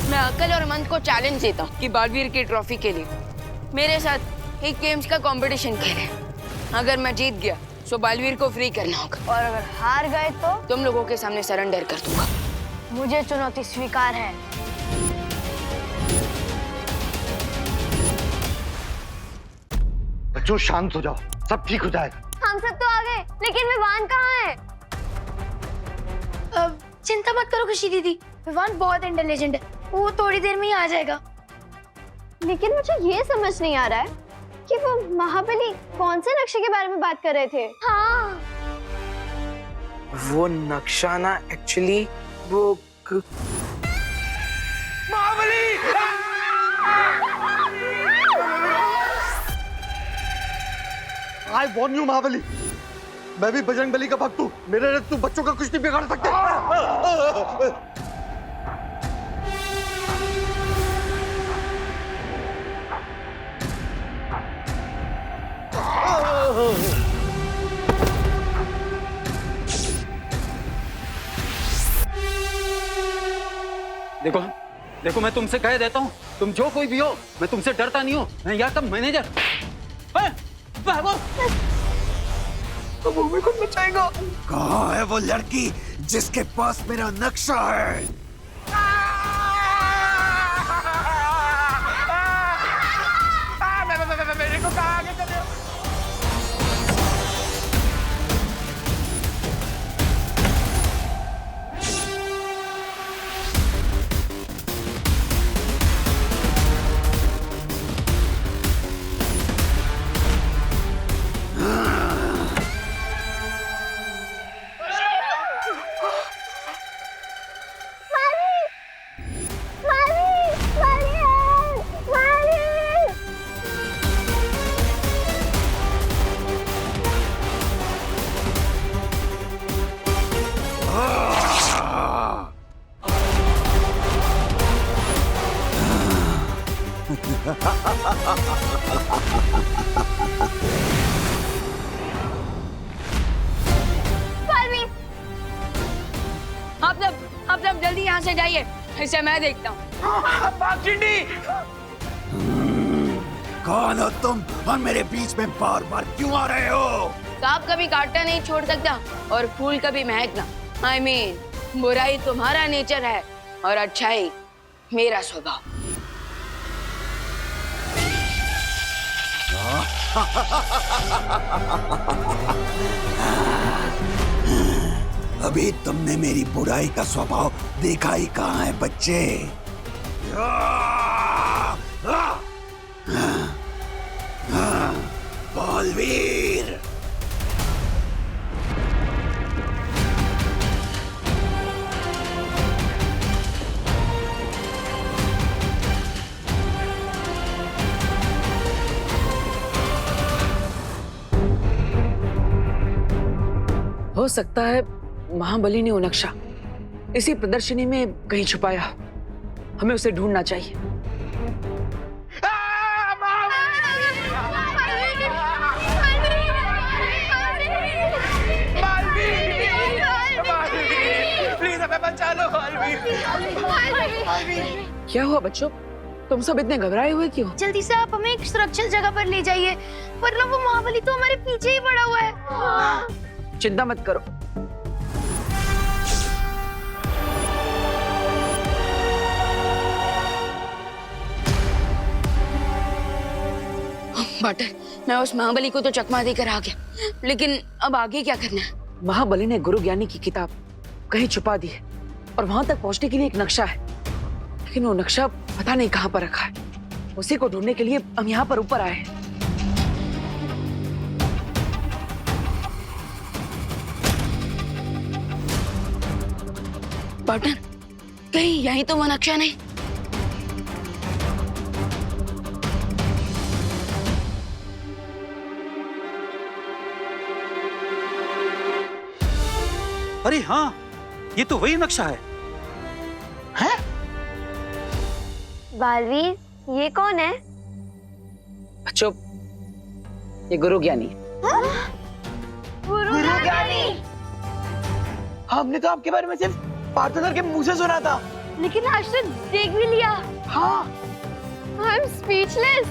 मैं अकल और मन को चैलेंज देता हूँ कि बालवीर की ट्रॉफी के लिए मेरे साथ एक गेम्स का कंपटीशन खेले। अगर मैं जीत गया तो बालवीर को फ्री करना होगा, और अगर हार गए तो तुम लोगों के सामने सरेंडर कर दूंगा। मुझे चुनौती स्वीकार है। बच्चों शांत हो जाओ, सब ठीक हो जाएगा। हम सब तो आ गए, लेकिन विवान कहाँ है? चिंता मत करो खुशी दीदी, विवान बहुत इंटेलिजेंट है, वो थोड़ी देर में ही आ जाएगा। लेकिन मुझे ये समझ नहीं आ रहा है कि वो महाबली कौन से नक्शे के बारे में बात कर रहे थे। हाँ, वो नक्शा ना एक्चुअली वो महाबली! I warn you, महाबली। मैं भी बजरंगबली का भक्त हूँ। मेरे रथ तू बच्चों का कुछ नहीं बिगाड़ सकते। देखो देखो, मैं तुमसे कह देता हूँ, तुम जो कोई भी हो, मैं तुमसे डरता नहीं हूँ। मैं यहाँ का मैनेजर। भागो! वो मेरे को बचाएगा। कहाँ है वो लड़की जिसके पास मेरा नक्शा है? मेरे को कहाँ आगे चले? आप सब जल्दी यहाँ से जाइए, इसे मैं देखता हूँ। कौन हो तुम और मेरे बीच में बार बार क्यों आ रहे हो? सांप कभी काटना नहीं छोड़ सकता और फूल कभी महकना। I mean, बुराई तुम्हारा नेचर है और अच्छाई मेरा स्वभाव। अभी तुमने मेरी बुराई का स्वभाव देखा ही कहाँ है बच्चे? बालवीर! हो सकता है महाबली ने वो नक्शा इसी प्रदर्शनी में कहीं छुपाया। हमें उसे ढूंढना चाहिए। प्लीज हमें बचा लो, क्या हुआ बच्चों, तुम सब इतने घबराए हुए क्यों? जल्दी से आप हमें एक सुरक्षित जगह पर ले जाइए, वरना वो महाबली तो हमारे पीछे ही पड़ा हुआ है। चिंता मत करो। बटर, मैं उस महाबली को तो चकमा देकर आ गया, लेकिन अब आगे क्या करना है? महाबली ने गुरु ज्ञानी की किताब कहीं छुपा दी है और वहां तक पहुंचने के लिए एक नक्शा है, लेकिन वो नक्शा पता नहीं कहां पर रखा है। उसी को ढूंढने के लिए हम यहाँ पर ऊपर आए हैं। बटर, कहीं यही तो वो नक्शा नहीं? अरे हाँ, ये तो वही नक्शा है। हैं? बालवीर, ये कौन है? बच्चों, ये गुरु ज्ञानी। गुरु ज्ञानी। हमने तो आपके बारे में सिर्फ पार्टनर के मुंह से सुना था। लेकिन आज तो देख भी लिया। हाँ। I am speechless.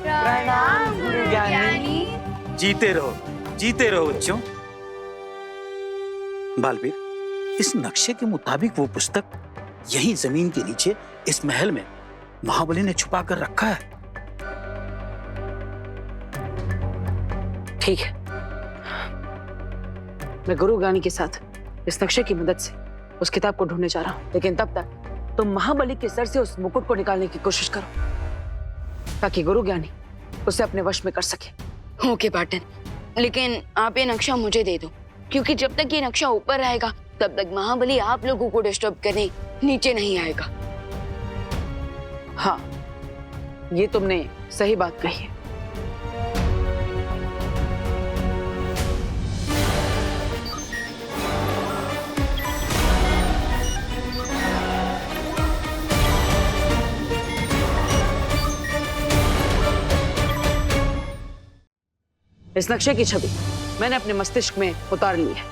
प्रणाम गुरु ज्ञानी। जीते रहो बच्चों। बालवीर, इस नक्शे के मुताबिक वो पुस्तक यही जमीन के नीचे इस महल में महाबली ने छुपा कर रखा है। ठीक है, मैं गुरु ज्ञानी के साथ इस नक्शे की मदद से उस किताब को ढूंढने जा रहा हूं, लेकिन तब तक तुम महाबली के सर से उस मुकुट को निकालने की कोशिश करो ताकि गुरु ज्ञानी उसे अपने वश में कर सके। ओके पार्टनर, लेकिन आप ये नक्शा मुझे दे दो, क्योंकि जब तक ये नक्शा ऊपर रहेगा तब तक महाबली आप लोगों को डिस्टर्ब करने नीचे नहीं आएगा। हाँ, ये तुमने सही बात कही है। इस नक्शे की छवि मैंने अपने मस्तिष्क में उतार ली है।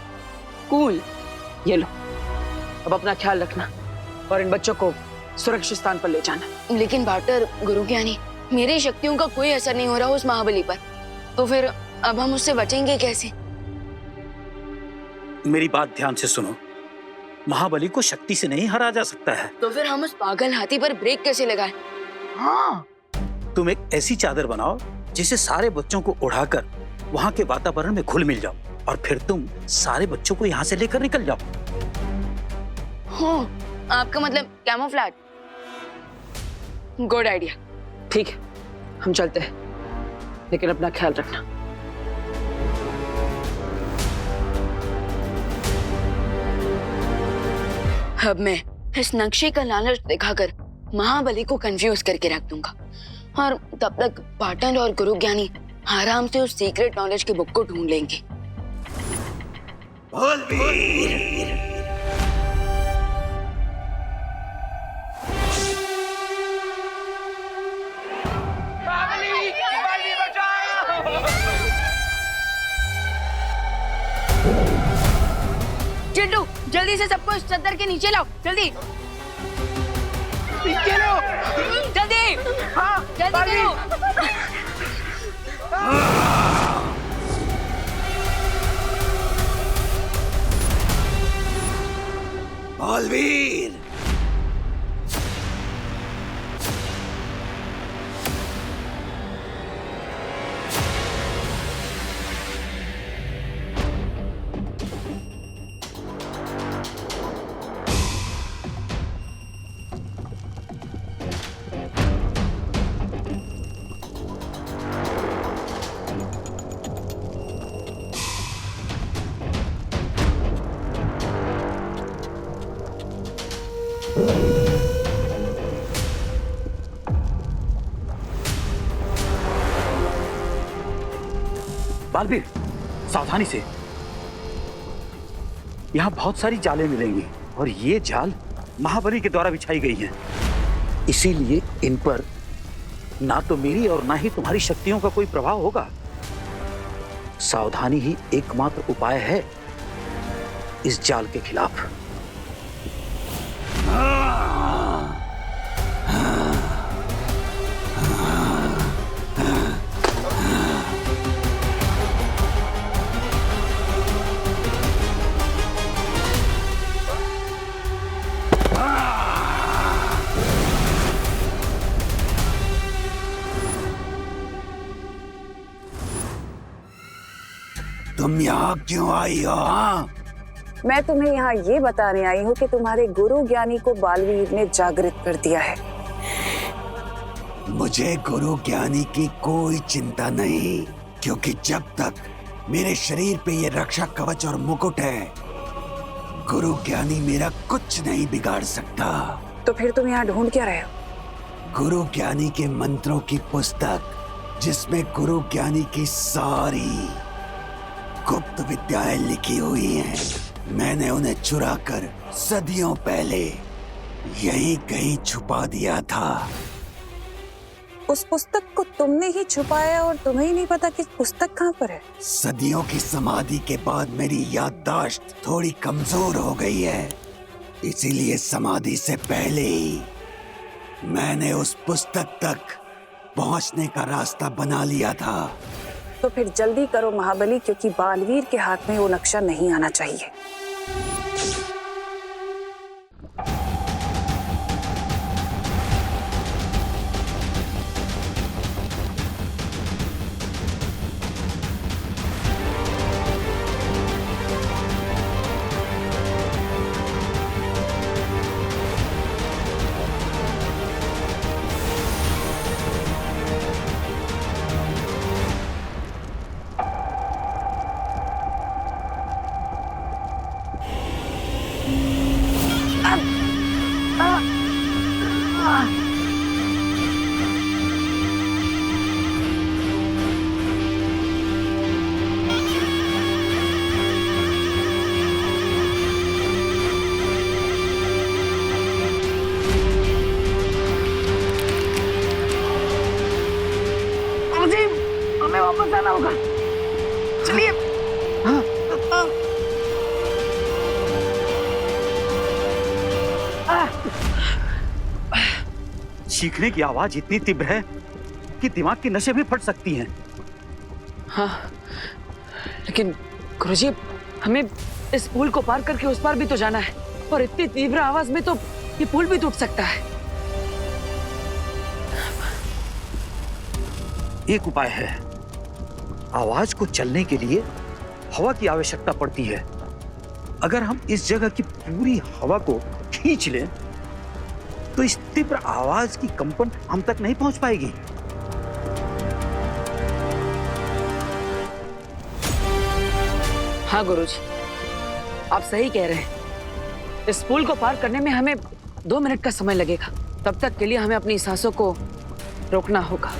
कूल। ये लो, अब अपना ख्याल रखना और इन बच्चों को सुरक्षित स्थान पर ले जाना। लेकिन पार्टनर गुरु ज्ञानी, मेरी शक्तियों का कोई असर नहीं हो रहा उस महाबली पर, तो फिर अब हम उससे बचेंगे कैसे? मेरी बात ध्यान से सुनो, महाबली को शक्ति से नहीं हरा जा सकता है। तो फिर हम उस पागल हाथी पर ब्रेक कैसे लगाएं? हाँ। तुम एक ऐसी चादर बनाओ जिसे सारे बच्चों को उड़ाकर वहां के वातावरण में घुल मिल जाओ और फिर तुम सारे बच्चों को यहाँ से लेकर निकल जाओ। हाँ, आपका मतलब कैमोफ्लेज। Good idea. ठीक है, हम चलते हैं, लेकिन अपना ख्याल रखना। अब मैं इस नक्शे का लालच दिखाकर महाबली को कंफ्यूज करके रख दूंगा और तब तक पाटन और गुरु ज्ञानी आराम से उस सीक्रेट नॉलेज की बुक को ढूंढ लेंगे। चिंटू, जल्दी से सबको इस चद्दर के नीचे लाओ, जल्दी जल्दी। हाँ, जल्दी करो। बालवीर, बालवीर, सावधानी से। यहाँ बहुत सारी जालें मिलेंगी और ये जाल महाबली के द्वारा बिछाई गई हैं। इसीलिए इन पर ना तो मेरी और ना ही तुम्हारी शक्तियों का कोई प्रभाव होगा। सावधानी ही एकमात्र उपाय है इस जाल के खिलाफ। तुम यहाँ क्यों आई हो? हाँ? मैं तुम्हें यहाँ ये बताने आई हूँ कि तुम्हारे गुरु ज्ञानी को बालवीर ने जागृत कर दिया है। मुझे गुरु ज्ञानी की कोई चिंता नहीं, क्योंकि जब तक मेरे शरीर पे ये रक्षा कवच और मुकुट है, गुरु ज्ञानी मेरा कुछ नहीं बिगाड़ सकता। तो फिर तुम यहाँ ढूंढ क्या रहे हो? गुरु ज्ञानी के मंत्रों की पुस्तक, जिसमें गुरु ज्ञानी की सारी गुप्त विद्याएं लिखी हुई हैं। मैंने उन्हें चुराकर सदियों पहले यहीं कहीं छुपा दिया था। उस पुस्तक को तुमने ही छुपाया और तुम्हें ही नहीं पता कि पुस्तक कहाँ पर है। सदियों की समाधि के बाद मेरी याददाश्त थोड़ी कमजोर हो गई है, इसीलिए समाधि से पहले ही मैंने उस पुस्तक तक पहुंचने का रास्ता बना लिया था। तो फिर जल्दी करो महाबली, क्योंकि बालवीर के हाथ में वो नक्शा नहीं आना चाहिए। हमें वापस आना होगा। चलिए। चीखने की आवाज इतनी तीव्र है कि दिमाग की नसें भी फट सकती हैं। हाँ, लेकिन गुरुजी, हमें इस पुल को पार करके उस पार भी तो जाना है, और इतनी तीव्र आवाज में तो ये पुल भी टूट सकता है। एक उपाय है। आवाज को चलने के लिए हवा की आवश्यकता पड़ती है। अगर हम इस जगह की पूरी हवा को खींच लें तो इस तीव्र आवाज की कंपन हम तक नहीं पहुंच पाएगी। हाँ गुरुजी, आप सही कह रहे हैं। इस पुल को पार करने में हमें 2 मिनट का समय लगेगा। तब तक के लिए हमें अपनी सांसों को रोकना होगा।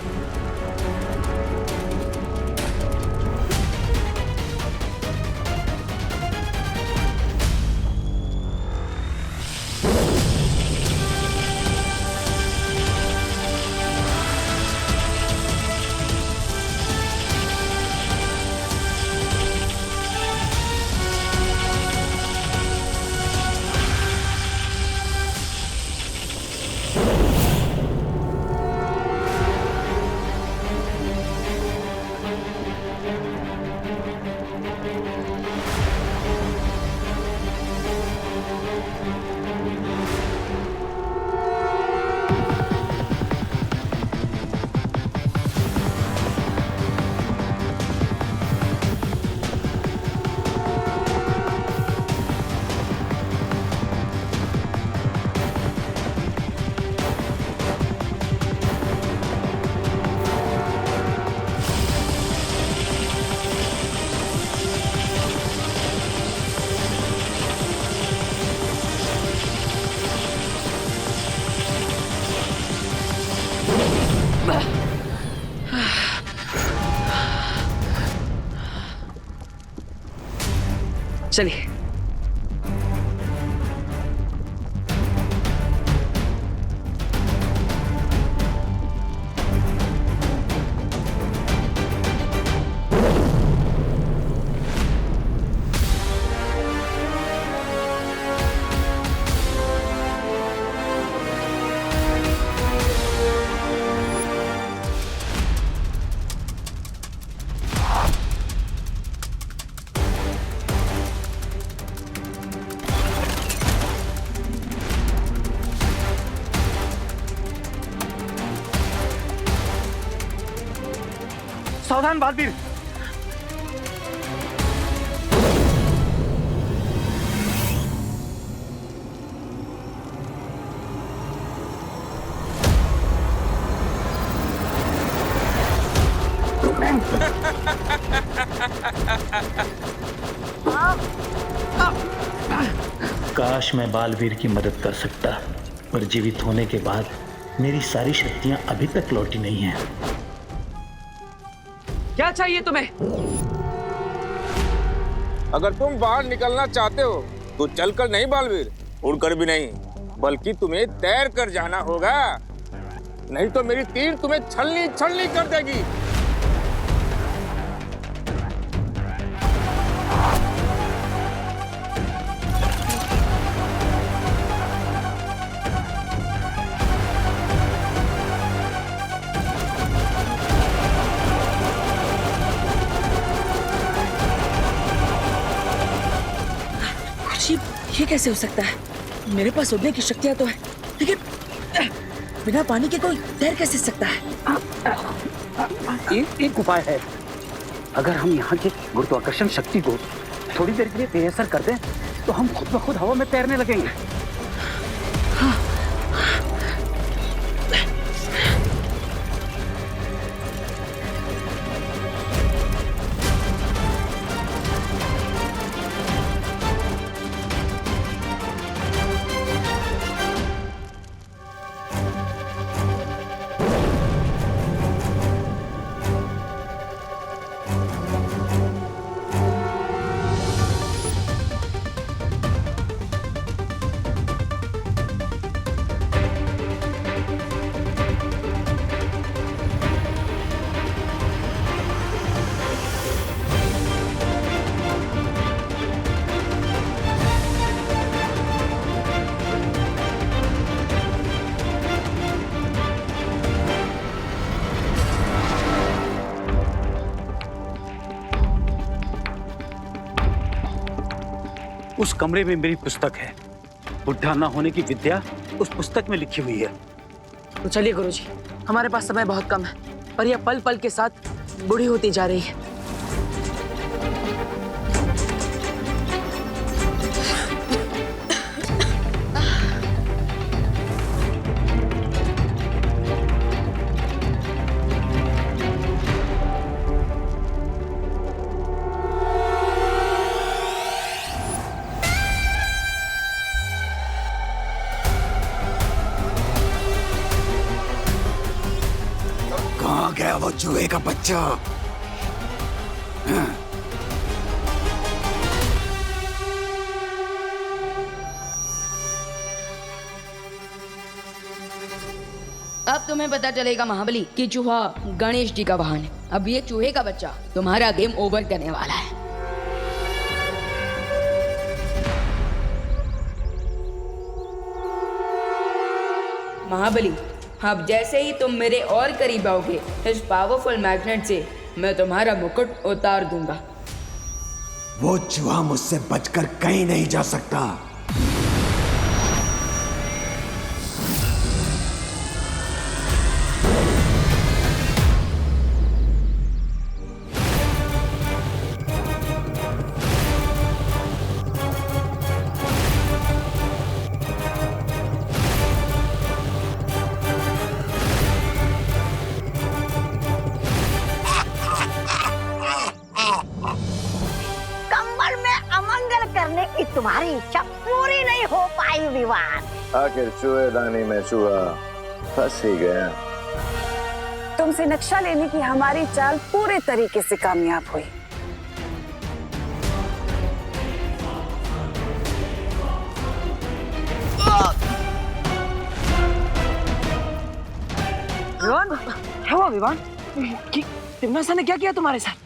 चलिए। सावधान बालवीर। काश मैं बालवीर की मदद कर सकता, पर जीवित होने के बाद मेरी सारी शक्तियां अभी तक लौटी नहीं हैं। क्या चाहिए तुम्हें? अगर तुम बाहर निकलना चाहते हो तो चलकर नहीं बालवीर, उड़कर भी नहीं, बल्कि तुम्हें तैर कर जाना होगा। नहीं तो मेरी तीर तुम्हें छलनी छलनी कर देगी। ये कैसे हो सकता है? मेरे पास उड़ने की शक्तियां तो है, लेकिन बिना पानी के कोई तैर कैसे सकता है? एक उपाय है। अगर हम यहाँ की गुरुत्वाकर्षण शक्ति को थोड़ी देर के लिए बेअसर कर दें तो हम खुद ब खुद हवा में तैरने लगेंगे। उस कमरे में मेरी पुस्तक है। बुढ़ा ना होने की विद्या उस पुस्तक में लिखी हुई है। तो चलिए गुरुजी, हमारे पास समय बहुत कम है, पर यह पल पल के साथ बूढ़ी होती जा रही है। कहाँ गया वो चूहे का बच्चा? हाँ। अब तुम्हें पता चलेगा महाबली कि चूहा गणेश जी का वाहन है। अब ये चूहे का बच्चा तुम्हारा गेम ओवर करने वाला है। महाबली, अब जैसे ही तुम मेरे और करीब आओगे, इस पावरफुल मैग्नेट से मैं तुम्हारा मुकुट उतार दूंगा। वो चूहा मुझसे बचकर कहीं नहीं जा सकता। कमल में अमंगल करने की तुम्हारी इच्छा पूरी नहीं हो पाई विवान। आखिर चूहेदानी में चूहा फंस ही गया। तुमसे नक्शा लेने की हमारी चाल पूरे तरीके से कामयाब हुई। विवान, क्या हुआ विवान? तिम्नासा ने क्या किया तुम्हारे साथ?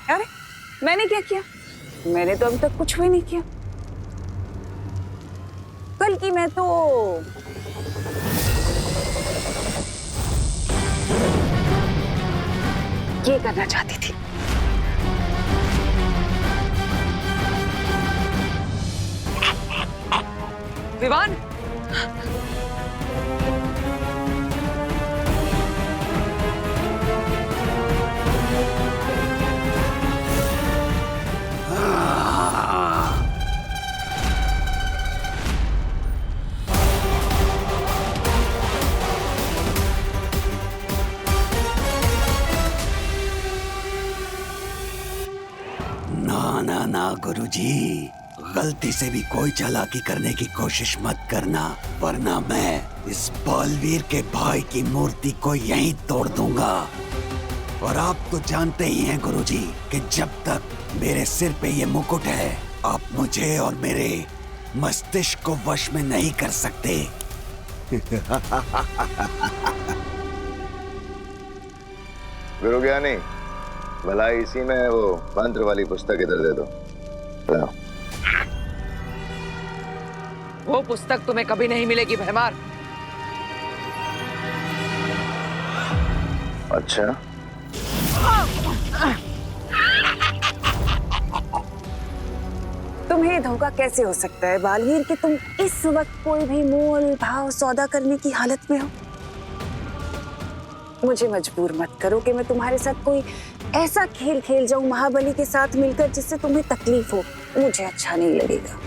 अरे मैंने क्या किया? मैंने तो अभी तक कुछ भी नहीं किया। बल्कि मैं तो ये करना चाहती थी। विवान, ना ना ना गुरुजी, गलती से भी कोई चालाकी करने की कोशिश मत करना, वरना मैं इस बालवीर के भाई की मूर्ति को यहीं तोड़ दूंगा। और आप तो जानते ही हैं गुरुजी कि जब तक मेरे सिर पे ये मुकुट है, आप मुझे और मेरे मस्तिष्क को वश में नहीं कर सकते। गुरु ज्ञानी, भलाई इसी में है, वो मंत्र वाली पुस्तक इधर दे दो। लाओ। वो पुस्तक तुम्हें कभी नहीं मिलेगी भैमार। अच्छा, तुम्हें धोखा कैसे हो सकता है बालवीर कि तुम इस वक्त कोई भी मोल भाव सौदा करने की हालत में हो? मुझे मजबूर मत करो कि मैं तुम्हारे साथ कोई ऐसा खेल खेल जाऊं महाबली के साथ मिलकर जिससे तुम्हें तकलीफ हो। मुझे अच्छा नहीं लगेगा।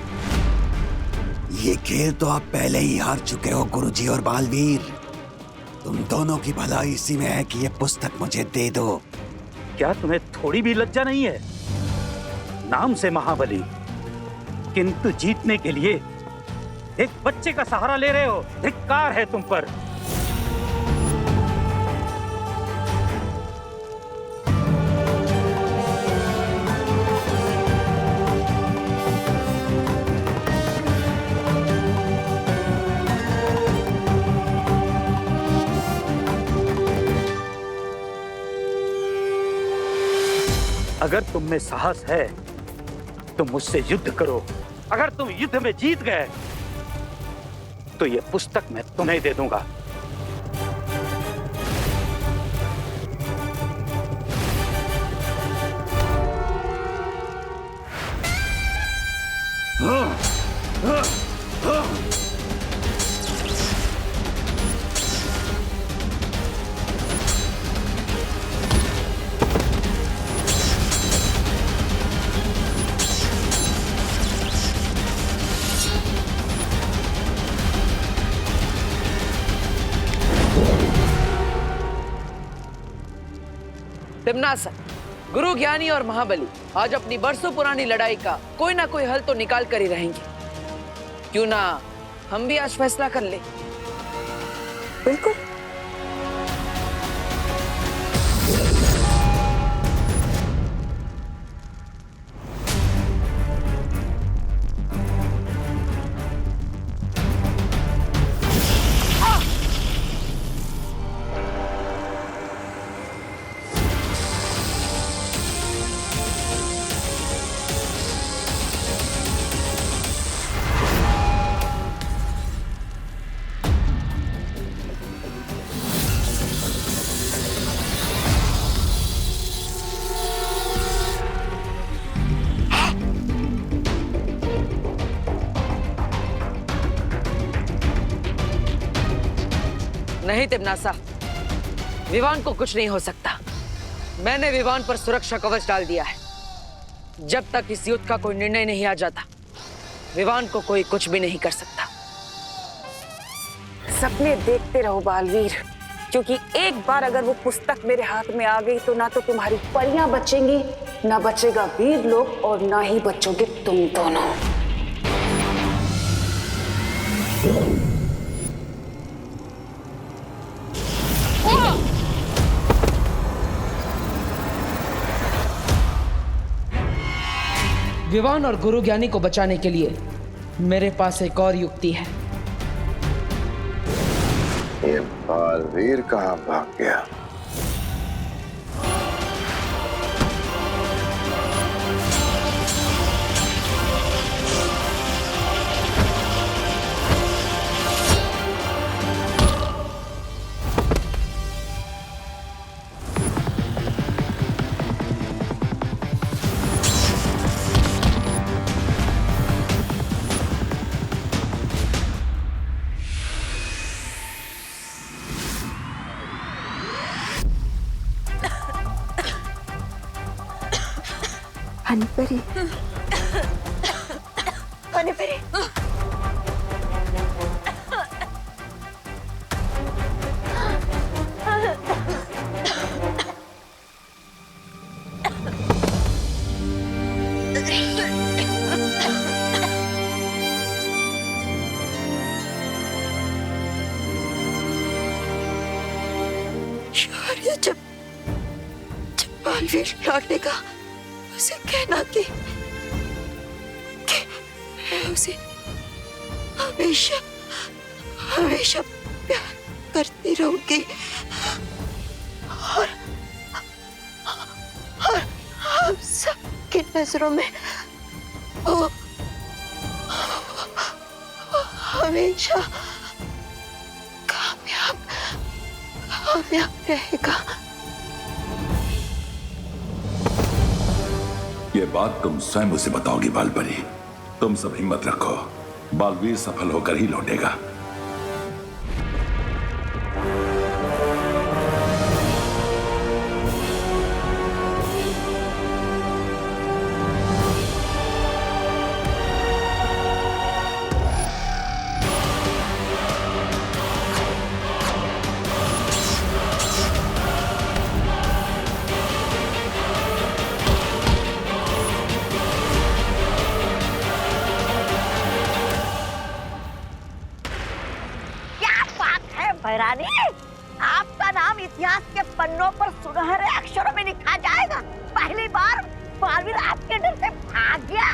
ये खेल तो आप पहले ही हार चुके हो गुरुजी और बालवीर। तुम दोनों की भलाई इसी में है कि ये पुस्तक मुझे दे दो। क्या तुम्हें थोड़ी भी लज्जा नहीं है? नाम से महाबली, किंतु जीतने के लिए एक बच्चे का सहारा ले रहे हो। धिक्कार है तुम पर। अगर तुम में साहस है तो मुझसे युद्ध करो। अगर तुम युद्ध में जीत गए तो यह पुस्तक मैं तुम्हें दे दूंगा। तिम्नासा, गुरु ज्ञानी और महाबली आज अपनी बरसों पुरानी लड़ाई का कोई ना कोई हल तो निकाल कर ही रहेंगे। क्यों ना हम भी आज फैसला कर ले? बिल्कुल। नहीं तिम्नासा, विवान को कुछ नहीं हो सकता। मैंने विवान पर सुरक्षा कवच डाल दिया है। जब तक इस युद्ध का कोई निर्णय नहीं आ जाता, विवान को कोई कुछ भी नहीं कर सकता। सपने देखते रहो बालवीर, क्योंकि एक बार अगर वो पुस्तक मेरे हाथ में आ गई तो ना तो तुम्हारी परियां बचेंगी, ना बचेगा वीर लोग, और ना ही बचोगे तुम दोनों। विवान और गुरु ज्ञानी को बचाने के लिए मेरे पास एक और युक्ति है। ये बालवीर कहाँ भाग गया? हनीपरी, हनीपरी, जब बालवीर लौटेगा उसे कहना कि मैं उसे हमेशा हमेशा प्यार करती रहूंगी और हम सबकी नजरों में वो हमेशा कामयाब रहेगा। ये बात तुम स्वयं उसे बताओगी बालपरी। तुम सब हिम्मत रखो, बालवीर सफल होकर ही लौटेगा। भैरानी, आपका नाम इतिहास के पन्नों पर सुनहरे अक्षरों में लिखा जाएगा। पहली बार बालवीर आपके डर से भाग गया।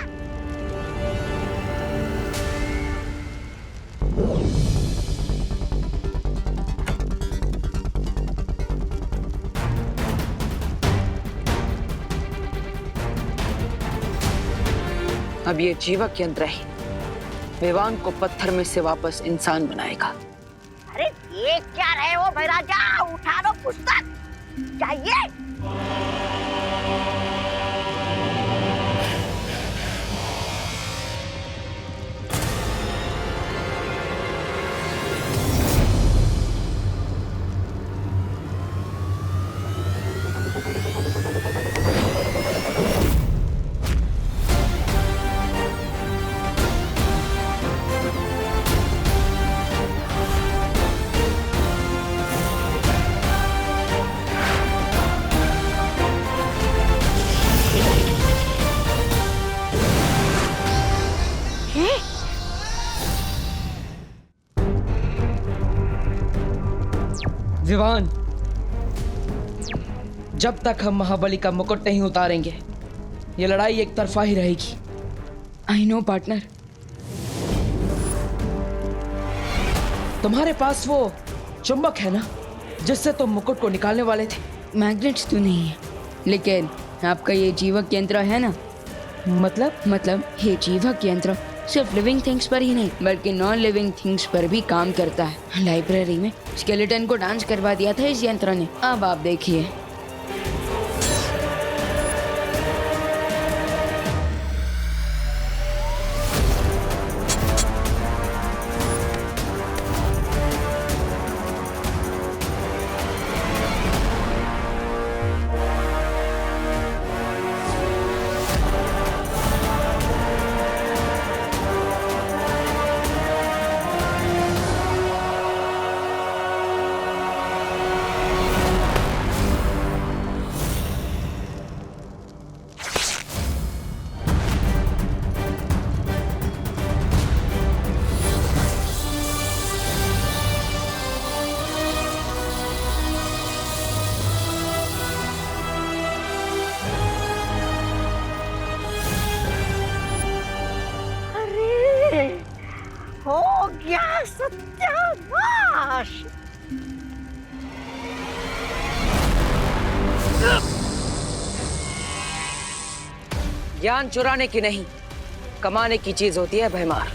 अब ये जीवक यंत्र ही विवान को पत्थर में से वापस इंसान बनाएगा। अरे ये क्या रहे हो भैराजा, उठा लो पुस्तक, चाहिए। विवान, जब तक हम महाबली का मुकुट नहीं उतारेंगे ये लड़ाई एक तरफा ही रहेगी। I know partner. तुम्हारे पास वो चुंबक है ना जिससे तुम मुकुट को निकालने वाले थे? मैग्नेट्स तो नहीं है, लेकिन आपका ये जीवक यंत्र है ना। मतलब ये जीवक यंत्र सिर्फ लिविंग थिंग्स पर ही नहीं बल्कि नॉन लिविंग थिंग्स पर भी काम करता है। लाइब्रेरी में स्केलेटन को डांस करवा दिया था इस यंत्र ने। अब आप देखिए। हो गया सत्यानाश। ज्ञान चुराने की नहीं, कमाने की चीज होती है भैमार।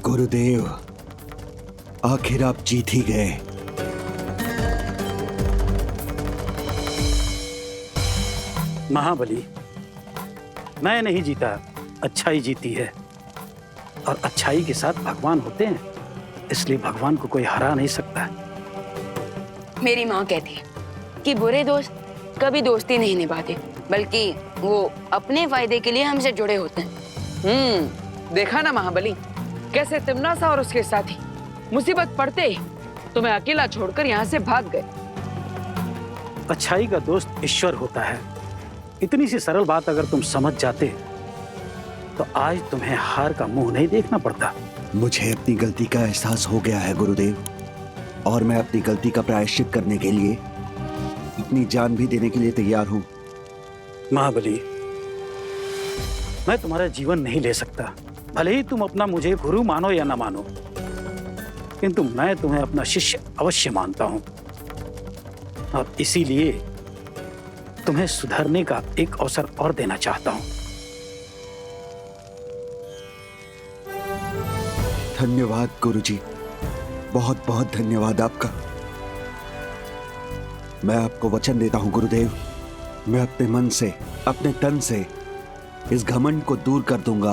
गुरुदेव, आखिर आप जीत ही गए। महाबली, मैं नहीं जीता, अच्छाई जीती है। और अच्छाई के साथ भगवान होते हैं, इसलिए भगवान को कोई हरा नहीं सकता। मेरी माँ कहती है कि बुरे दोस्त कभी दोस्ती नहीं निभाते बल्कि वो अपने फायदे के लिए हमसे जुड़े होते हैं। देखा ना महाबली, कैसे तिमनासा और उसके साथी मुसीबत पड़ते ही तुम्हें अकेला छोड़कर यहाँ से भाग गए। अच्छाई का दोस्त ईश्वर होता है। इतनी सी सरल बात अगर तुम समझ जाते तो आज तुम्हें हार का मुंह नहीं देखना पड़ता। मुझे अपनी गलती का एहसास हो गया है गुरुदेव, और मैं अपनी गलती का प्रायश्चित करने के लिए अपनी जान भी देने के लिए तैयार हूं। महाबली, मैं तुम्हारा जीवन नहीं ले सकता, भले ही तुम अपना मुझे गुरु मानो या ना मानो, किंतु मैं तुम्हें अपना शिष्य अवश्य मानता हूं। और इसीलिए तुम्हें सुधरने का एक अवसर और देना चाहता हूं। धन्यवाद गुरुजी, बहुत बहुत धन्यवाद आपका। मैं आपको वचन देता हूं गुरुदेव, मैं अपने मन से, अपने तन से इस घमंड को दूर कर दूंगा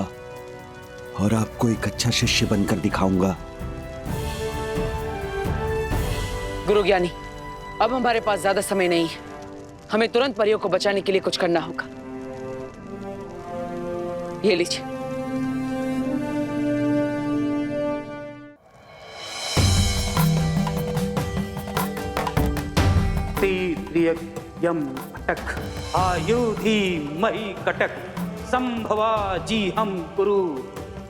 और आपको एक अच्छा शिष्य बनकर दिखाऊंगा। गुरु ज्ञानी, अब हमारे पास ज्यादा समय नहीं है, हमें तुरंत परियों को बचाने के लिए कुछ करना होगा। ये लीजिए। यम कटक आयुधि मही कटक संभवा जी हम गुरु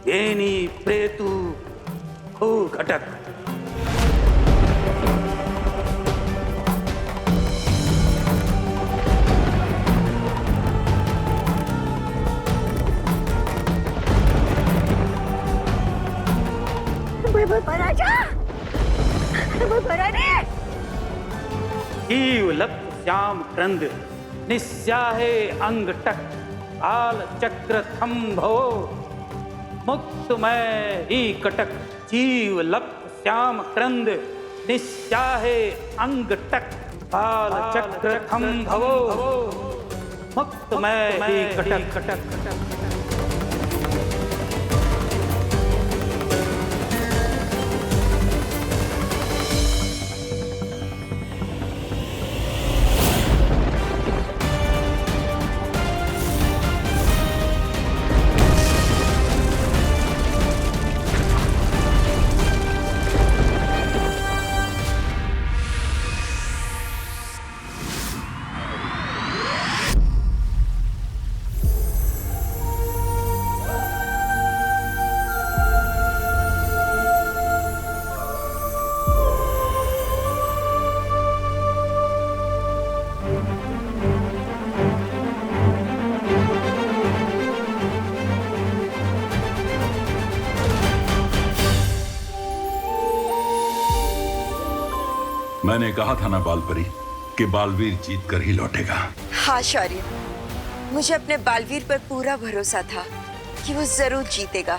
येनी प्रेतु खो घटक। श्याम क्रंद निस्याहे अंग टक काल चक्र थम्भो मुक्तमय ही कटक। जीव लप श्याम क्रंद निस्याहे अंग टक काल चक्र थम्भो मुक्तमय ही कटक कटक कटक। मैंने कहा था ना बालपरी कि बालवीर जीत कर ही लौटेगा। हाँ शौर्य, मुझे अपने बालवीर पर पूरा भरोसा था कि वो जरूर जीतेगा,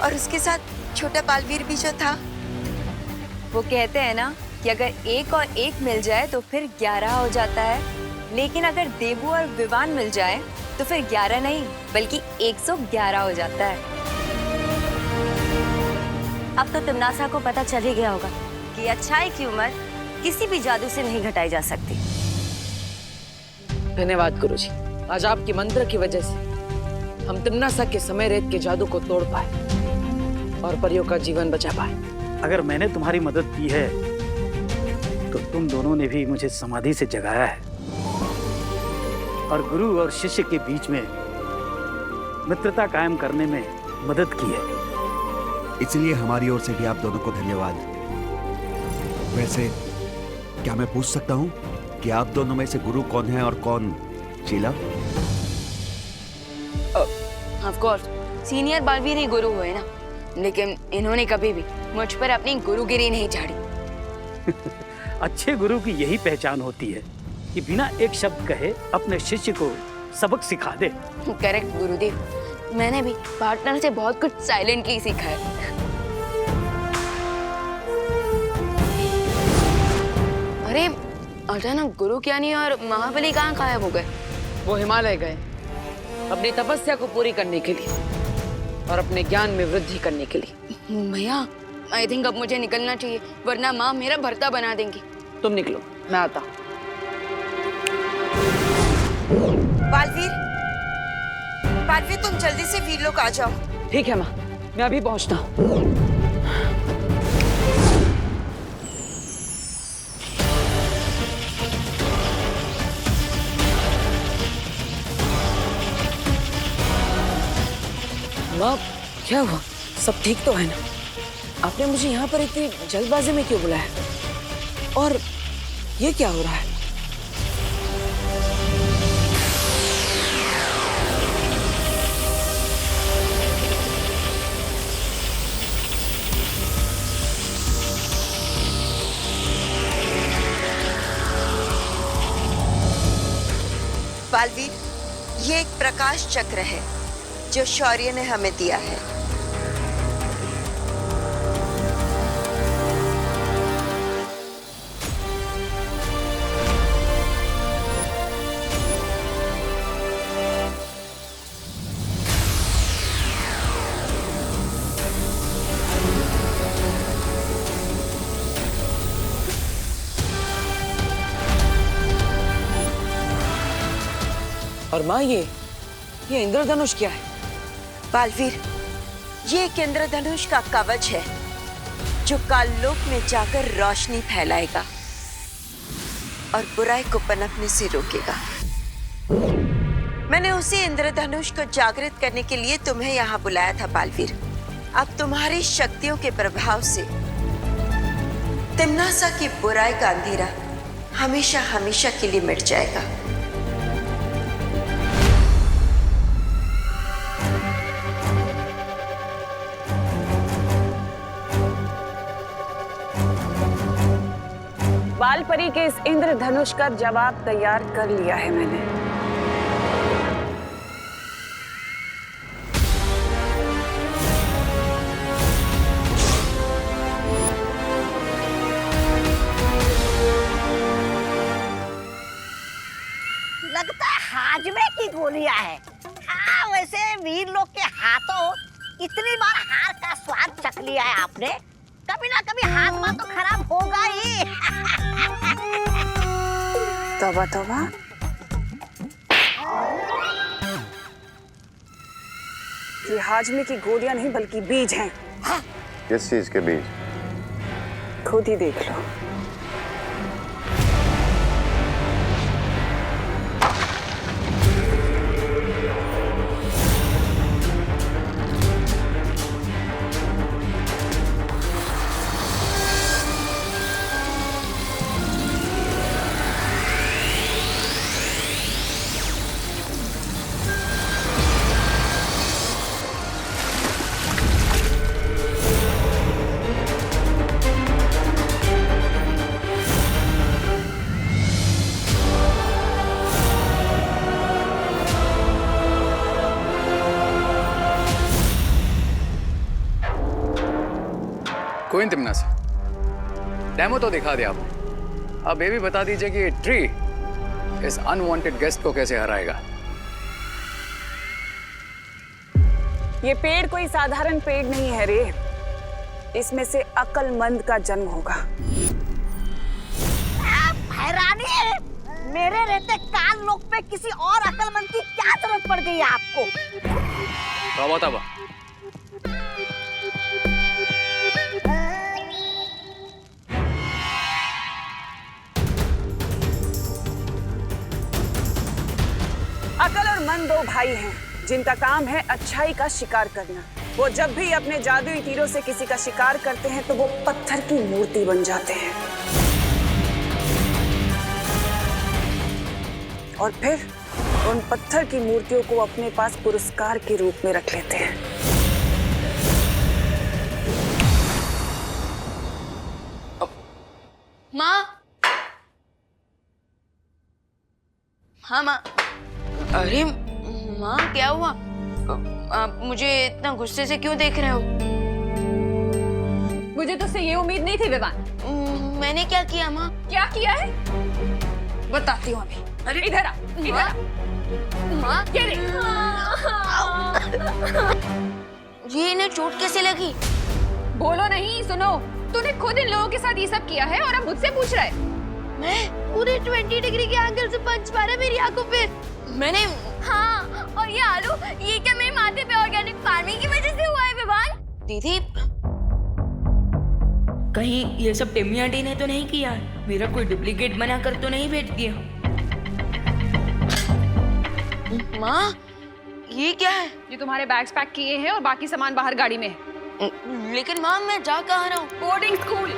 और उसके साथ छोटा बालवीर भी जो था। वो कहते हैं ना कि अगर एक और एक मिल जाए तो फिर 11 हो जाता है, लेकिन अगर देवू और विवान मिल जाए तो फिर 11 नहीं बल्कि 111 हो जाता है। अब तो तिमनासा को पता चल ही गया होगा कि अच्छाई की उम्र किसी भी जादू से नहीं घटाई जा सकती। धन्यवाद गुरुजी, आज आपके मंत्र की वजह से हम तिमनासा के समय रेत के जादू को तोड़ पाए और परियों का जीवन बचा पाए। अगर मैंने तुम्हारी मदद की है तो तुम दोनों ने भी मुझे समाधि से जगाया है और गुरु और शिष्य के बीच में मित्रता कायम करने में मदद की है। इसलिए हमारी ओर से भी आप दोनों को धन्यवाद। वैसे क्या मैं पूछ सकता हूँ कि आप दोनों में से गुरु कौन है और कौन Sheela? Of course senior Baalveer ही गुरु हुए ना, लेकिन इन्होंने कभी भी मुझ पर अपनी गुरुगिरी नहीं झाड़ी। अच्छे गुरु की यही पहचान होती है कि बिना एक शब्द कहे अपने शिष्य को सबक सिखा दे। करेक्ट गुरुदेव, मैंने भी पार्टनर से बहुत कुछ साइलेंटली सीखा है। अरे अचानक गुरु ज्ञानी और महाबली कहाँ गायब हो गए? वो हिमालय गए अपनी तपस्या को पूरी करने के लिए और अपने ज्ञान में वृद्धि करने के लिए। भैया आई थिंक अब मुझे निकलना चाहिए, वरना माँ मेरा भरता बना देंगी। तुम निकलो, मैं आता। बालवीर, बालवीर तुम जल्दी से वीर लोग आ जाओ। ठीक है माँ, मैं अभी पहुंचता हूँ। माँ क्या हुआ? सब ठीक तो है ना? आपने मुझे यहाँ पर इतनी जल्दबाजी में क्यों बुलाया? और ये क्या हो रहा है? बालवीर, ये एक प्रकाश चक्र है जो शौर्य ने हमें दिया है। और माँ ये इंद्रधनुष क्या है? बालवीर, ये एक इंद्रधनुष का कवच है जो काललोक में जाकर रोशनी फैलाएगा और बुराई को पनपने से रोकेगा। मैंने उसी इंद्रधनुष को जागृत करने के लिए तुम्हें यहाँ बुलाया था बालवीर। अब तुम्हारी शक्तियों के प्रभाव से तिम्नासा की बुराई का अंधेरा हमेशा हमेशा के लिए मिट जाएगा। बालपरी के इस इंद्रधनुष का जवाब तैयार कर लिया है मैंने। लगता है हाजमे की गोलियां है। हाँ, वैसे वीर लोग के हाथों इतनी बार हार का स्वाद चख लिया है आपने, कभी ना कभी हाजमा तो खराब होगा ही। तौबा तौबा। ये हाजमे की गोलियां नहीं बल्कि बीज हैं। किस चीज के बीज? खुद ही देख लो। कोई तिम्नासा, डेमो तो दिखा दिया आपने। अब ये भी बता दीजिए कि ट्री इस अनवांटेड गेस्ट को कैसे हराएगा। ये पेड़ कोई साधारण पेड़ नहीं है रे। इसमें से अक्लमंद का जन्म होगा। हैरानी है, मेरे रहते काल लोक पे किसी और अक्लमंद की क्या जरूरत पड़ गई है आपको? तौबा तौबा। अकल और मन दो भाई हैं जिनका काम है अच्छाई का शिकार करना। वो जब भी अपने जादुई तीरों से किसी का शिकार करते हैं तो वो पत्थर की मूर्ति बन जाते हैं और फिर उन पत्थर की मूर्तियों को अपने पास पुरस्कार के रूप में रख लेते हैं। माँ, हाँ माँ। अरे माँ, क्या हुआ? आप मुझे इतना गुस्से से क्यों देख रहे हो? मुझे तुझसे ये उम्मीद नहीं थी विवान। मैंने क्या किया माँ? क्या किया है बताती हूँ अभी। अरे इधर आ, इधर आ। माँ, ये देख। ये इन्हें चोट कैसे लगी? बोलो नहीं, सुनो। तूने खुद इन लोगों के साथ ये सब किया है और अब मुझसे पूछ रहा है। मैं पूरे 20 डिग्री के एंगल से पंच मारा मेरी आंखों पे। मैंने हाँ, और ये आलू, ये क्या मेरे माथे पे ऑर्गेनिक फार्मिंग की वजह से हुआ है विवान? दीदी, कहीं ये सब टिम्मी आंटी ने तो नहीं किया? मेरा कोई डुप्लीकेट बनाकर तो नहीं भेज दिया? माँ, ये क्या है? ये तुम्हारे बैग्स पैक किए हैं और बाकी सामान बाहर गाड़ी में है। लेकिन माँ मैं जा कहाँ रहा हूँ? Boarding school.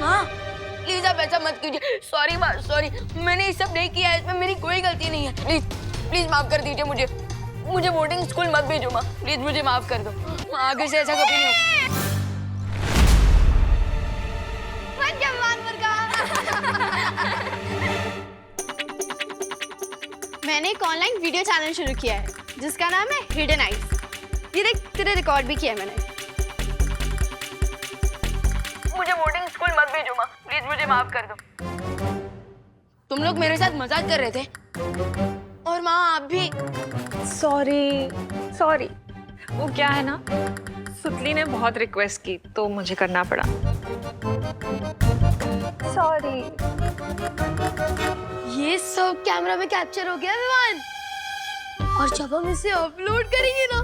माँ प्लीज आप ऐसा मत कीजिए। सॉरी माँ, सॉरी, मैंने ये सब नहीं किया है, इसमें मेरी कोई गलती नहीं है। प्लीज प्लीज माफ कर दीजिए मुझे। मुझे बोर्डिंग स्कूल मत भेजो माँ, प्लीज मुझे माफ कर दो। माँ आगे से ऐसा कभी नहीं हो। मैंने एक ऑनलाइन वीडियो चैनल शुरू किया है जिसका नाम है हिडन आइज। ये देख, तेरे रिकॉर्ड भी किया है मैंने। मुझे बोर्डिंग स्कूल मत भेजो माँ, प्लीज मुझे माफ कर दो। तुम लोग मेरे साथ मजाक कर रहे थे और माँ आप भी। सॉरी। वो क्या है ना, सुतली ने बहुत रिक्वेस्ट की तो मुझे करना पड़ा। सॉरी। ये सब कैमरा में कैप्चर हो गया विवान, और जब हम इसे अपलोड करेंगे ना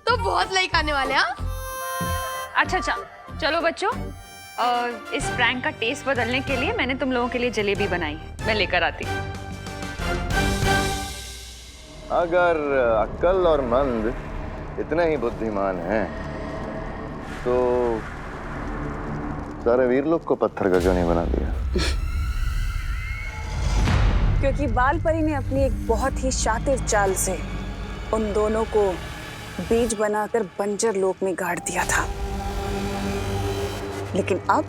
तो बहुत लाइक आने वाले हैं। अच्छा चलो बच्चों, इस प्रैंक का टेस्ट बदलने के लिए मैंने तुम लोगों के लिए जलेबी बनाई है, मैं लेकर आती हूँ। अगर अक्ल और मंद इतने ही बुद्धिमान हैं तो सारे वीर लोग को पत्थर का क्यों नहीं बना दिया? क्योंकि बाल परी ने अपनी एक बहुत ही शातिर चाल से उन दोनों को बीज बनाकर बंजर लोक में गाड़ दिया था, लेकिन अब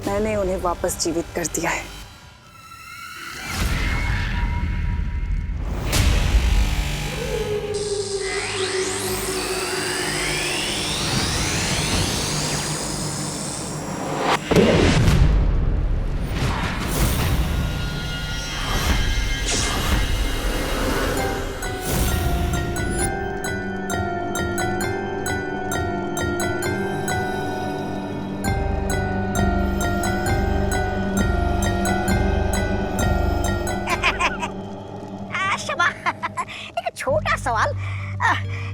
मैंने उन्हें वापस जीवित कर दिया है। छोटा सवाल,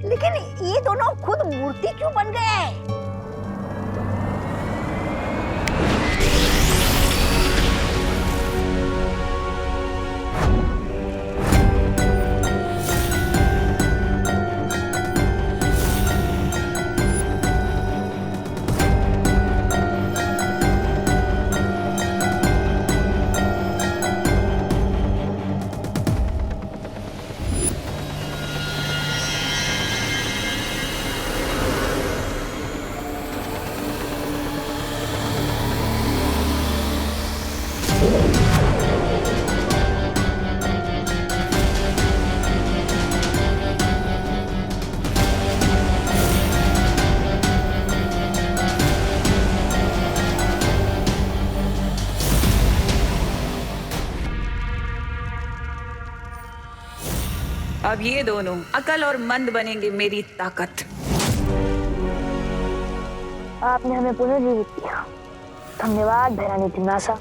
लेकिन ये दोनों खुद मूर्ति क्यों बन गए? अब ये दोनों अकल और मंद बनेंगे मेरी ताकत। आपने हमें पुनर्जीवित किया, धन्यवाद भैरानी तिम्नासा।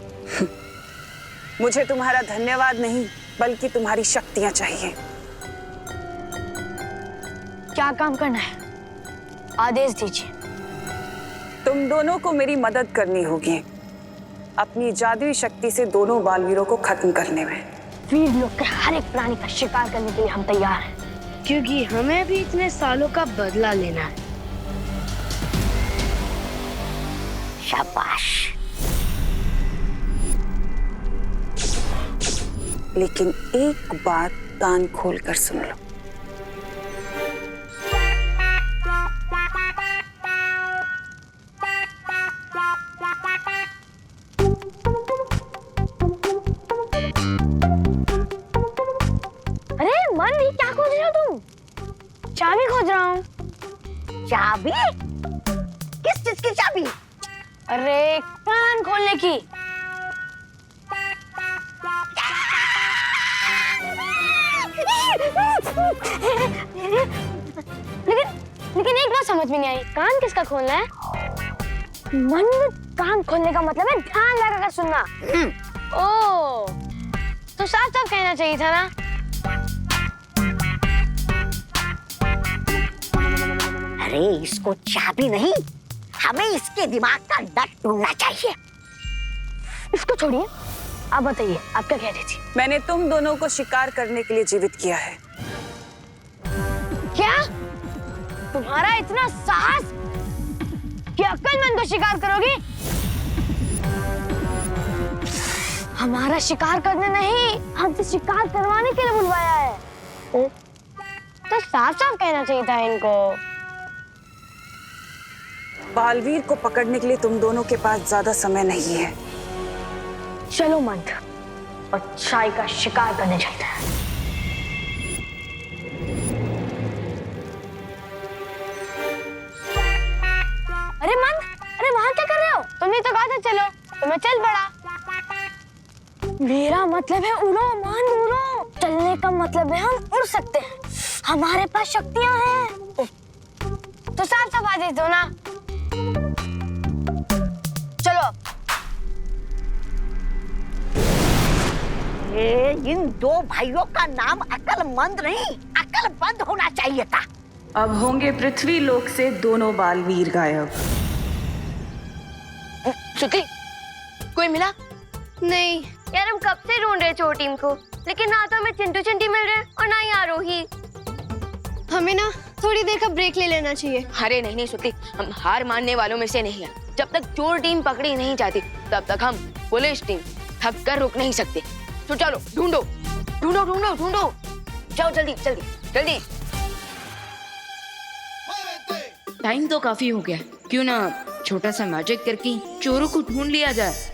मुझे तुम्हारा धन्यवाद नहीं बल्कि तुम्हारी शक्तियां चाहिए। क्या काम करना है, आदेश दीजिए। तुम दोनों को मेरी मदद करनी होगी अपनी जादुई शक्ति से दोनों बालवीरों को खत्म करने में। वीर लोग के हर एक प्राणी का शिकार करने के लिए हम तैयार हैं, क्योंकि हमें भी इतने सालों का बदला लेना है। शाबाश। लेकिन एक बात कान खोलकर सुन लो। अरे मन, ये क्या खोज रहे हो तुम? चाबी खोज रहा हूँ। चाबी? किस चीज की चाबी? अरे कान खोलने की। लेकिन एक बात समझ में नहीं आई, कान किसका खोलना है? मन, कान खोलने का मतलब है ध्यान लगाकर सुनना। ओ, तो साफ साफ कहना चाहिए था ना। अरे इसको चाबी नहीं, हमें इसके दिमाग का नट ढूंढना चाहिए। इसको छोड़िए, आप बताइए, आप क्या कह रही थी? मैंने तुम दोनों को शिकार करने के लिए जीवित किया है, क्या तुम्हारा इतना साहस कि अक्लमंद को शिकार करोगी? हमारा शिकार करने नहीं, हमसे शिकार करवाने के लिए बुलवाया है। तो साफ साफ कहना चाहिए था इनको। बालवीर को पकड़ने के लिए तुम दोनों के पास ज्यादा समय नहीं है। चलो मंत्र और चाय का शिकार करने चलते हैं। अरे मंत्र, अरे वहां क्या कर रहे हो? तुमने तो कहा था चलो, तो मैं चल पड़ा। मेरा मतलब है उड़ो मान उड़ो। चलने का मतलब है हम उड़ सकते हैं, हमारे पास शक्तियां हैं। तो साफ साफ आदेश दो ना। चलो। इन दो भाइयों का नाम अक्लमंद नहीं, अक्लबंद होना चाहिए था। अब होंगे पृथ्वी लोक से दोनों बालवीर गायब। श्रुति, कोई मिला? नहीं यार, हम कब से ढूंढ रहे चोर टीम को, लेकिन ना तो हमें चिंटू चिंटी मिल रहे और ना ही आरोही। हमें ना थोड़ी देर का ब्रेक ले लेना चाहिए। अरे नहीं नहीं श्रुति, हम हार मानने वालों में से नहीं हैं। जब तक चोर टीम पकड़ी नहीं जाती तब तक हम पुलिस टीम थक कर रुक नहीं सकते। तो चलो ढूंढो ढूंढो ढूंढो ढूंढो, जाओ जल्दी जल्दी जल्दी। टाइम तो काफी हो गया, क्यों ना छोटा सा मैजिक करके चोरों को ढूंढ लिया जाए।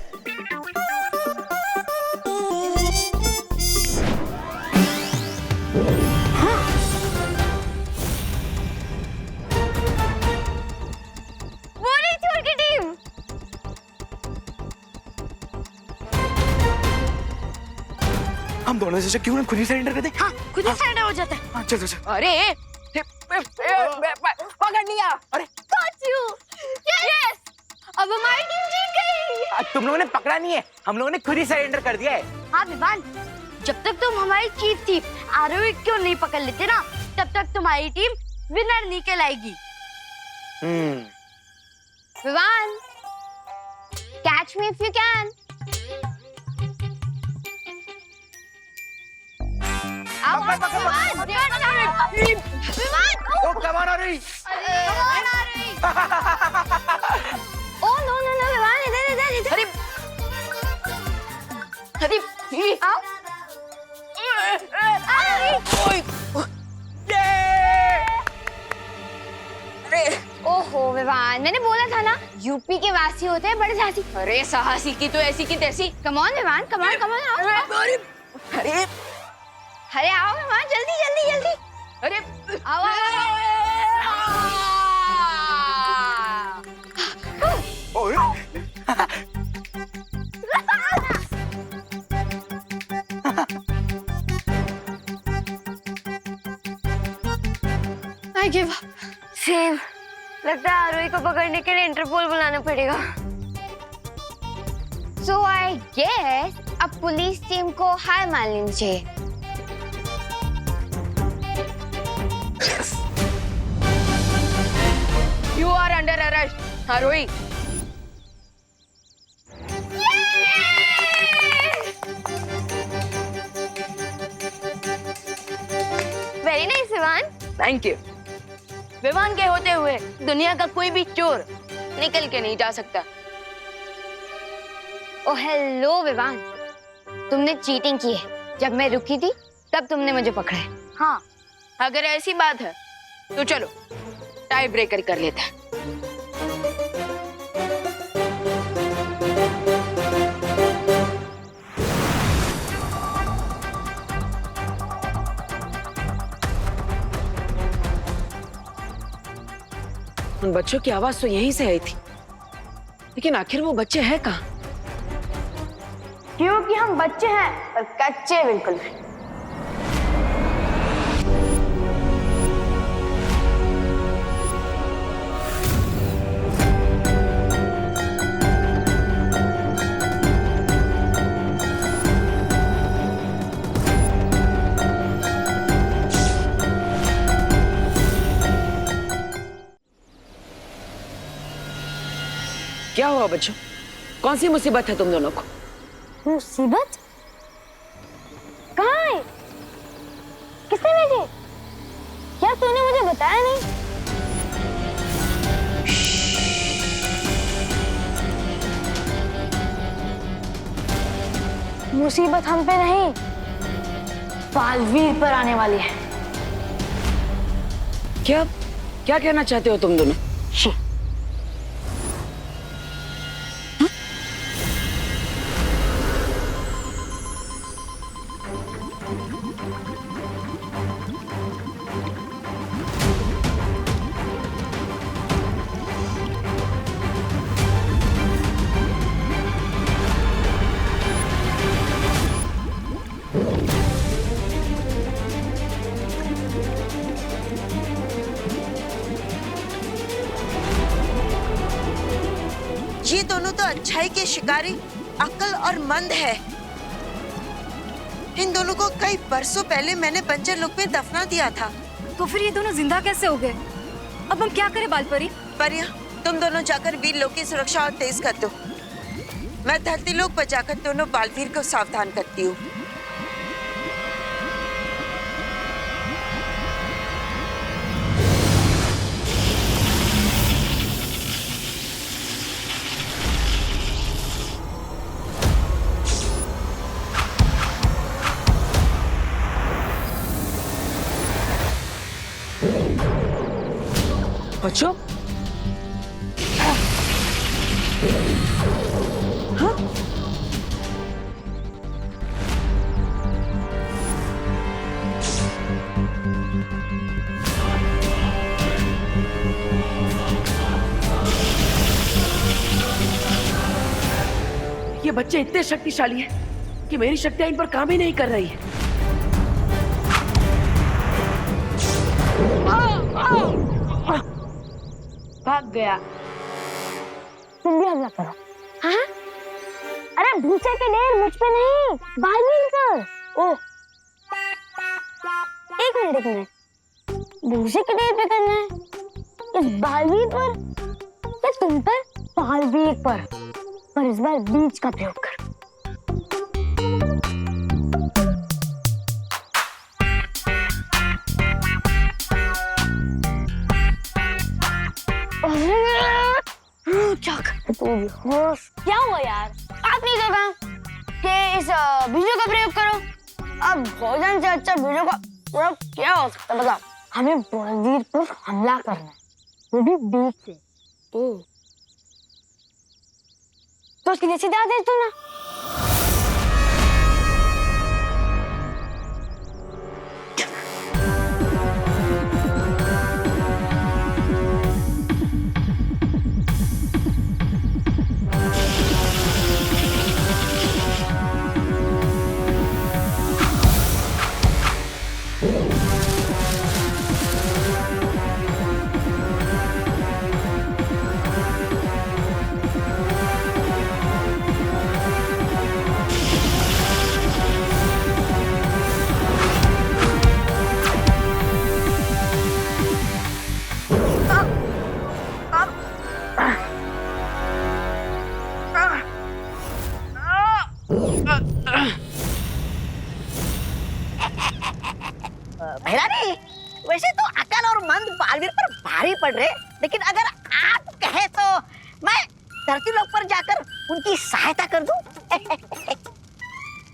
हम दोनों से क्यों ना खुद ही सरेंडर कर दे? हाँ, खुद ही सरेंडर हो जाता है। हाँ, चल चल चल। अरे पकड़ लिया। अरे Got you! Yes! अब हमारी टीम जीत गई। तुम लोगों ने पकड़ा नहीं है, हम लोगों ने खुद ही सरेंडर कर दिया है। हाँ विवान, जब तक तुम हमारी चीफ थी आरोही क्यों नहीं पकड़ लेते ना, तब तक तुम्हारी टीम विनर नहीं कहलाएगी। Vivaan, catch me if you can. आओ Vivaan, oh come on Aarohi. Oh no no no Vivaan, इधर इधर इधर। अरे आओ। ओहो विवान, मैंने बोला था ना यूपी के वासी होते हैं बड़े साहसी। अरे साहसी की तो ऐसी की तैसी। Come on Vivaan, come on come on. अरे अरे आओ विवान, जल्दी जल्दी जल्दी। अरे आओ I give up. सेव, लगता है आरोही को पकड़ने के लिए इंटरपोल बुलाना पड़ेगा। So I guess अब पुलिस टीम को हार मान लेनी चाहिए। You are under arrest, Arohi. Very nice Vivaan. Thank you. Vivaan के होते हुए दुनिया का कोई भी चोर निकल के नहीं जा सकता। ओ हेलो विवान, तुमने चीटिंग की है। जब मैं रुकी थी तब तुमने मुझे पकड़ा है। हाँ, अगर ऐसी बात है तो चलो टाई ब्रेकर कर लेते हैं। उन बच्चों की आवाज तो यहीं से आई थी, लेकिन आखिर वो बच्चे हैं कहाँ? क्योंकि हम बच्चे हैं पर कच्चे बिल्कुल नहीं। क्या हुआ बच्चों? कौन सी मुसीबत है तुम दोनों को? मुसीबत? कहाँ है? किसने भेजी? यार तूने मुझे बताया नहीं। मुसीबत हम पे नहीं, बालवीर पर आने वाली है। क्या क्या कहना चाहते हो तुम दोनों? ये दोनों तो अच्छाई के शिकारी अक्ल और मंद है। इन दोनों को कई बरसों पहले मैंने बंजर लोक में दफना दिया था। तो फिर ये दोनों जिंदा कैसे हो गए? अब हम क्या करें बालपरी? परिया, तुम दोनों जाकर वीर लोक की सुरक्षा और तेज कर दो। मैं धरती लोक पर जाकर दोनों बालवीर को सावधान करती हूँ। बच्चों, हाँ? ये बच्चे इतने शक्तिशाली हैं कि मेरी शक्तियां इन पर काम ही नहीं कर रही है। भाग गया। तुम भी हमला करो। हाँ? अरे भूसे के ढेर मुझ पे नहीं, बालवीर पर। ओह, एक मिनट। भूसे के ढेर पे करना है? इस बालवीर पर या तुम पर? बालवीर पर इस बार बीज का प्रयोग कर। क्या हुआ यार? आप नहीं कहा कि इस बीजों का प्रयोग करो? अब भोजन से अच्छा बीजों का प्रयोग क्या हो सकता है? बताओ। हमें बालवीर पर हमला करना है, वो भी बीज से। तो सीधे सीधे आदेश दो ना। भैरानी, वैसे तो अकल और मंद बालवीर पर भारी पड़ रहे, लेकिन अगर आप कहे तो मैं धरती लोक पर जाकर उनकी सहायता कर दूं।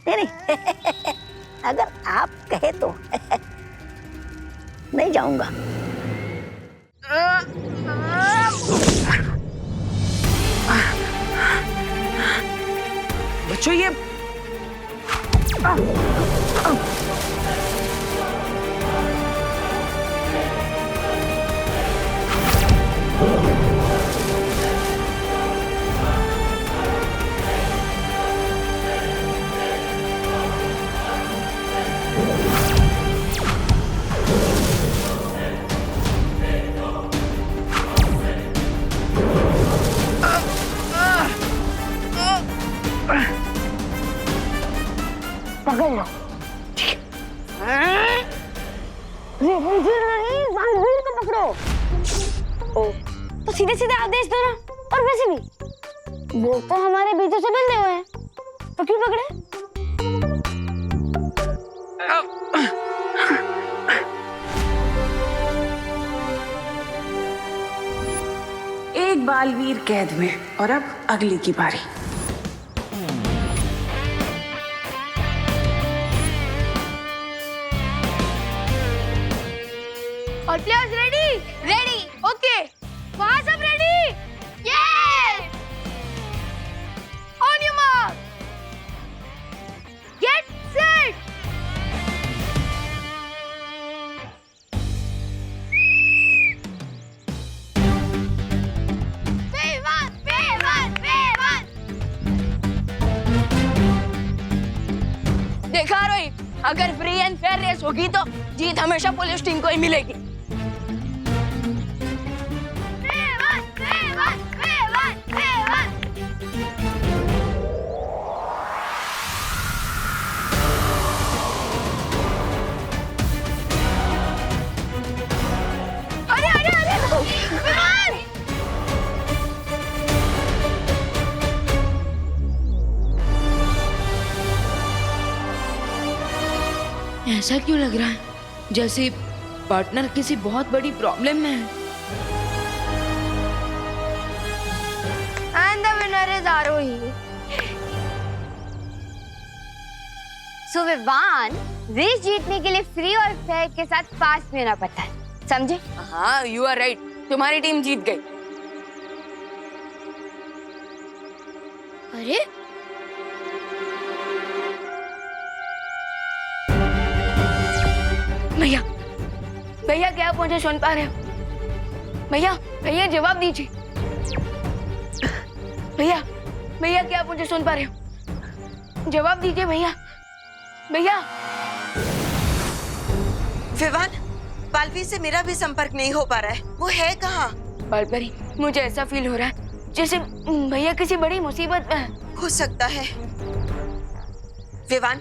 नहीं अगर आप कहे तो नहीं जाऊंगा। बच्चों, ये पकड़ लो। बालवीर को पकड़ो। ओ, तो सीधे सीधे आदेश दो ना। और वैसे भी वो तो हमारे बीजों से बंधे हुए हैं, तो क्यों पकड़े? एक बालवीर कैद में और अब अगली की बारी। और प्लेयर्स रेडी? रेडी। ओके, वहां सब ready? Yes. On your mark, get set. देखा रोही, अगर फ्री एंड फेयर रेस होगी तो जीत हमेशा पुलिस टीम को ही मिलेगी। अरे अरे अरे विमान! ऐसा क्यों लग रहा है जैसे पार्टनर किसी बहुत बड़ी प्रॉब्लम में है? And the winner is Arohi. So Vivaan, race जीतने के लिए फ्री और फेयर के साथ फास्ट भी होना पड़ता है, समझे? हाँ, यू आर राइट, तुम्हारी टीम जीत गई। अरे भैया, भैया क्या आप मुझे सुन पा रहे हो? भैया, भैया जवाब दीजिए। भैया, भैया क्या आप मुझे सुन पा रहे हो? जवाब दीजिए भैया, भैया। विवान, बालवीर से मेरा भी संपर्क नहीं हो पा रहा है। वो है कहाँ? बालपरी, मुझे ऐसा फील हो रहा है जैसे भैया किसी बड़ी मुसीबत में है। हो सकता है। विवान,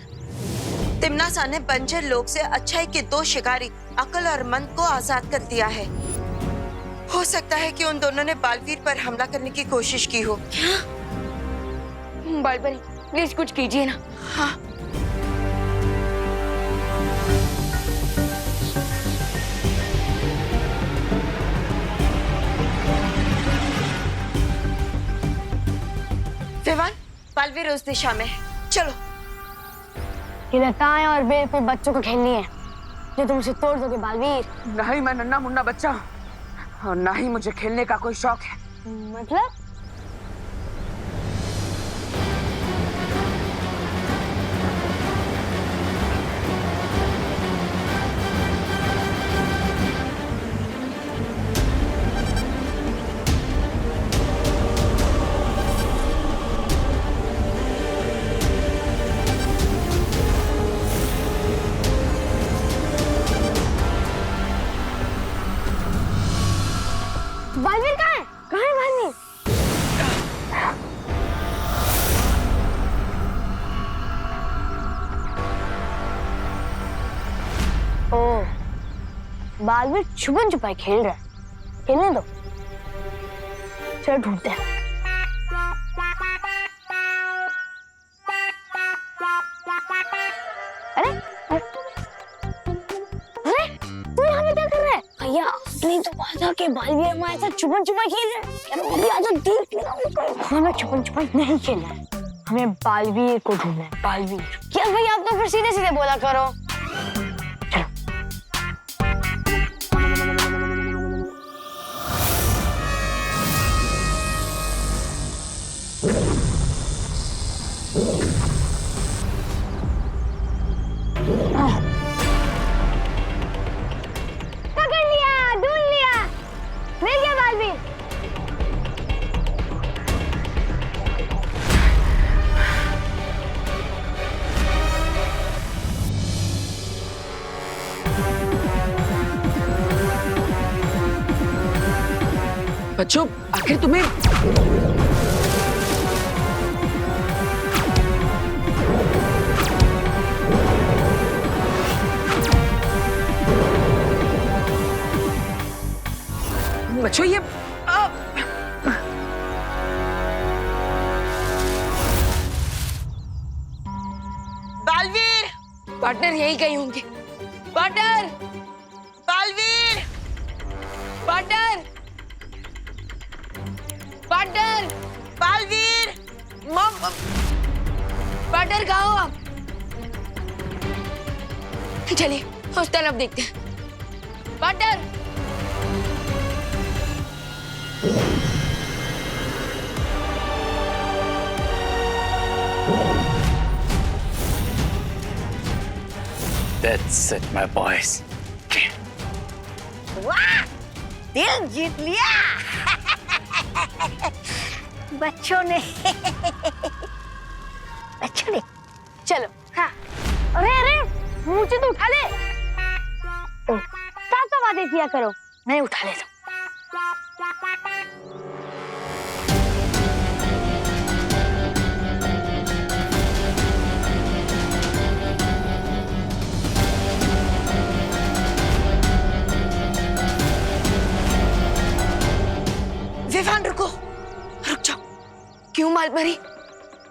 तिम्नासा ने बंजर लोग से अच्छाई के दो शिकारी अकल और मन को आजाद कर दिया है। हो सकता है कि उन दोनों ने बालवीर पर हमला करने की कोशिश की हो। क्या? बालपरी, प्लीज कुछ कीजिए ना। हाँ। विवान, बालवीर उस दिशा में है, चलो। ये लताएं और बेल बच्चों को खेलनी है जो तुम उसे तोड़ दोगे बालवीर। नहीं, मैं नन्हा मुन्ना बच्चा हूँ और ना ही मुझे खेलने का कोई शौक है। मतलब? बालवीर कहाँ है? कहाँ है बालवीर? ओह, बालवीर छुपन छुपाई खेल रहा है। खेलने दो, चलो ढूंढते हैं। अरे अरे तू यहाँ पे क्या कर रहा है? भैया, नहीं तो कहा था कि बालवीर हमारे साथ छुपन छुपाई खेल रहे हैं। यार वो भी आज देख लेना। हमें छुपन छुपाई नहीं खेलना है, हमें बालवीर को ढूंढना है। बालवीर क्या भैया, आप तो फिर सीधे सीधे बोला करो। पकड़ लिया, ढूंढ लिया, मिल गया बालवीर। बच्चों, आखिर तुम्हें बच्चों ये बालवीर, पार्टनर यही कहीं होंगे। Partner, Baalveer, partner, partner, Baalveer, partner कहाँ हो आप? चलिए उस तरफ देखते हैं। Partner, That's it, my boys. वाह, दिल जीत लिया बच्चों ने बच्चों ने। चलो। हाँ। अरे अरे मुझे तो उठा ले। ओ, साफ साफ आदेश दिया करो। मैं उठा लेता हूँ। विवान रुको, रुक जाओ। क्यों मालपरी?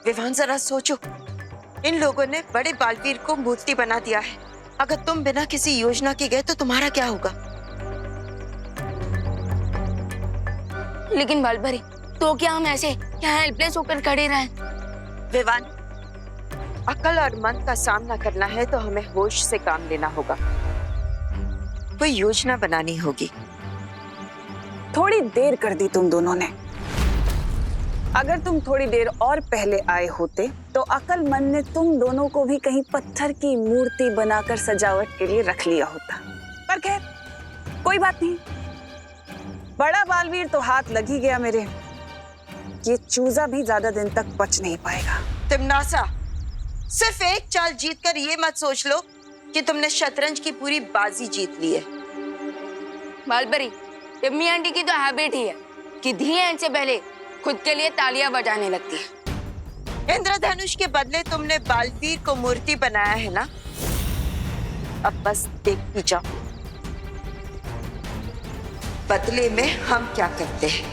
विवान जरा सोचो, इन लोगों ने बड़े बालवीर को मूर्ति बना दिया है। अगर तुम बिना किसी योजना के गए तो तुम्हारा क्या होगा? लेकिन मालपरी, तो क्या हम ऐसे यहाँ हेल्पलेस होकर खड़े रहें? विवान, अकल और मन का सामना करना है तो हमें होश से काम लेना होगा। कोई योजना बनानी होगी। थोड़ी देर कर दी तुम दोनों ने। अगर तुम थोड़ी देर और पहले आए होते तो अकल मन ने तुम दोनों को भी कहीं पत्थर की मूर्ति बनाकर सजावट के लिए रख लिया होता। पर खैर कोई बात नहीं, बड़ा बालवीर तो हाथ लग ही गया मेरे। ये चूजा भी ज्यादा दिन तक बच नहीं पाएगा। तिमनासा, सिर्फ एक चाल जीतकर ये मत सोच लो कि तुमने शतरंज की पूरी बाजी जीत ली है। मालपरी, टिम्मी आंटी की तो हैबिट ही है कि धी एंड से पहले खुद के लिए तालियां बजाने लगती है। इंद्रधनुष के बदले तुमने बालवीर को मूर्ति बनाया है ना? अब बस देखती जाओ बदले में हम क्या करते हैं।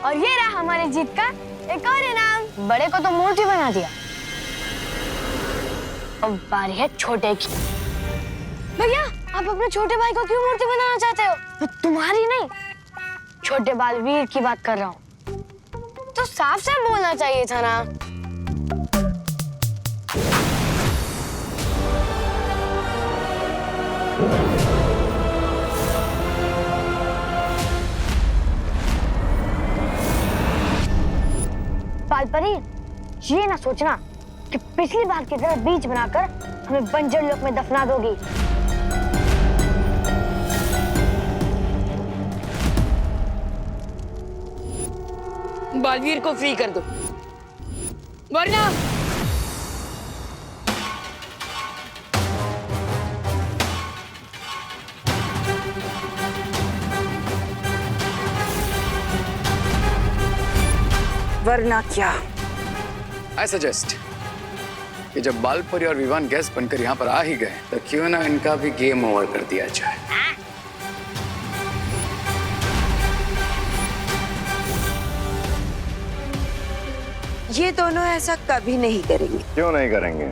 और ये रहा हमारे जीत का एक और इनाम। बड़े को तो मूर्ति बना दिया, अब बारी है छोटे की। भैया, आप अपने छोटे भाई को क्यों मूर्ति बनाना चाहते हो? मैं तुम्हारी नहीं, छोटे बालवीर की बात कर रहा हूँ। तो साफ साफ बोलना चाहिए था ना। बालपरी, ये ना सोचना कि पिछली बार की तरह बीज बनाकर हमें बंजर लोक में दफना दोगी। बालवीर को फ्री कर दो, वरना वरना क्या? I suggest कि जब बालपरी और विवान गेस्ट बनकर यहाँ पर आ ही गए तो क्यों ना इनका भी गेम ओवर कर दिया जाए। ये दोनों ऐसा कभी नहीं करेंगे। क्यों नहीं करेंगे?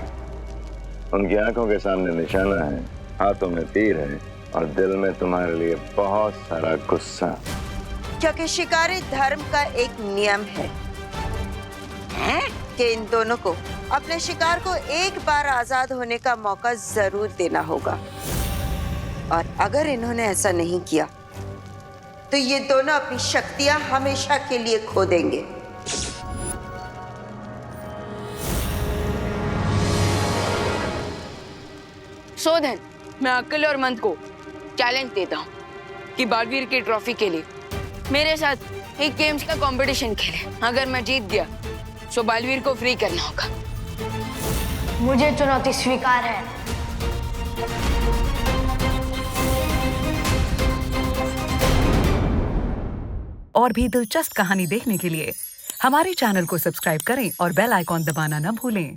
उनकी आंखों के सामने निशाना है, हाथों में तीर है और दिल में तुम्हारे लिए बहुत सारा गुस्सा। क्योंकि शिकारी धर्म का एक नियम है कि इन दोनों को अपने शिकार को एक बार आजाद होने का मौका जरूर देना होगा। और अगर इन्होंने ऐसा नहीं किया तो ये दोनों अपनी शक्तियां हमेशा के लिए खो देंगे। सोधन, मैं अकल और मंद को चैलेंज देता हूँ कि बालवीर की ट्रॉफी के लिए मेरे साथ एक गेम्स का कंपटीशन खेले। अगर मैं जीत गया तो बालवीर को फ्री करना होगा। मुझे चुनौती स्वीकार है। और भी दिलचस्प कहानी देखने के लिए हमारे चैनल को सब्सक्राइब करें और बेल आइकॉन दबाना न भूलें।